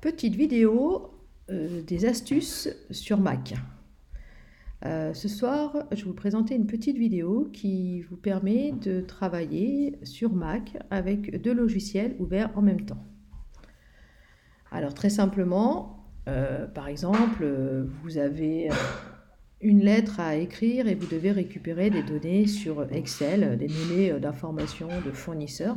Petite vidéo des astuces sur Mac. Ce soir, je vais vous présenter une petite vidéo qui vous permet de travailler sur Mac avec deux logiciels ouverts en même temps. Alors très simplement, par exemple, vous avez une lettre à écrire et vous devez récupérer des données sur Excel, des données d'information de fournisseurs.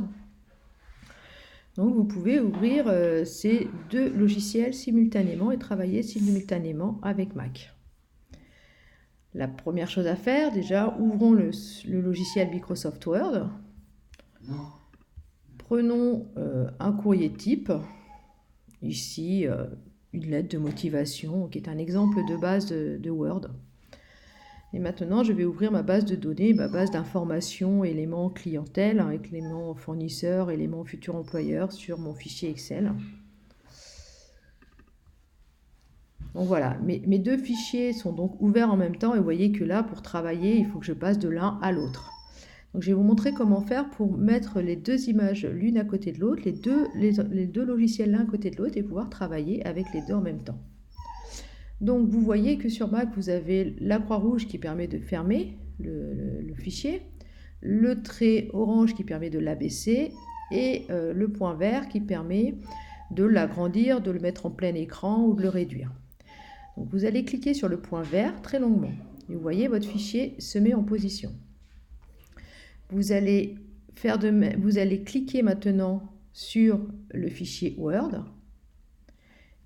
Donc vous pouvez ouvrir ces deux logiciels simultanément et travailler simultanément avec Mac. La première chose à faire, déjà, ouvrons le logiciel Microsoft Word. Prenons un courrier type, ici une lettre de motivation qui est un exemple de base de Word. Et maintenant, je vais ouvrir ma base de données, ma base d'informations, éléments clientèle, avec éléments fournisseurs, éléments futurs employeurs sur mon fichier Excel. Donc voilà, mes deux fichiers sont donc ouverts en même temps et vous voyez que là, pour travailler, il faut que je passe de l'un à l'autre. Donc je vais vous montrer comment faire pour mettre les deux images l'une à côté de l'autre, les deux logiciels l'un à côté de l'autre et pouvoir travailler avec les deux en même temps. Donc vous voyez que sur Mac, vous avez la croix rouge qui permet de fermer le fichier, le trait orange qui permet de l'abaisser et le point vert qui permet de l'agrandir, de le mettre en plein écran ou de le réduire. Donc vous allez cliquer sur le point vert très longuement et vous voyez votre fichier se met en position. Vous allez cliquer maintenant sur le fichier Word.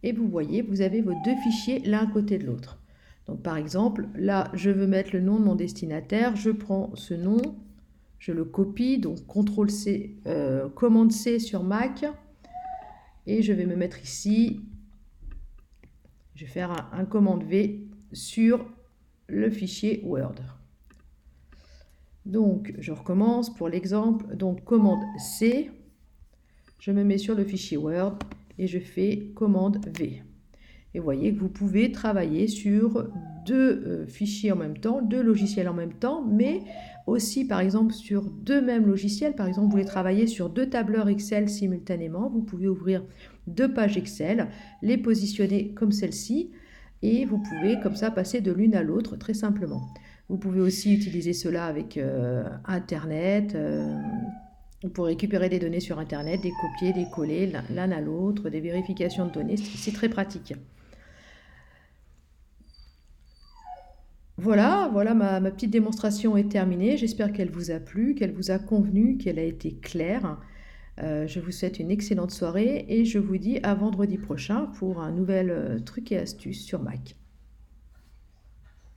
Et vous voyez, vous avez vos deux fichiers l'un à côté de l'autre. Donc par exemple, là, je veux mettre le nom de mon destinataire. Je prends ce nom, je le copie, donc CTRL-C, commande-C sur Mac. Et je vais me mettre ici. Je vais faire un commande-V sur le fichier Word. Donc, je recommence pour l'exemple. Donc, commande-C. Je me mets sur le fichier Word. Et je fais commande V. Et vous voyez que vous pouvez travailler sur deux fichiers en même temps, deux logiciels en même temps, mais aussi par exemple sur deux mêmes logiciels. Par exemple, vous voulez travailler sur deux tableurs Excel simultanément. Vous pouvez ouvrir deux pages Excel, les positionner comme celle-ci, et vous pouvez comme ça passer de l'une à l'autre très simplement. Vous pouvez aussi utiliser cela avec Internet. Pour récupérer des données sur Internet, des copier, des coller l'un à l'autre, des vérifications de données, c'est très pratique. Voilà ma petite démonstration est terminée. J'espère qu'elle vous a plu, qu'elle vous a convenu, qu'elle a été claire. Je vous souhaite une excellente soirée et je vous dis à vendredi prochain pour un nouvel truc et astuce sur Mac.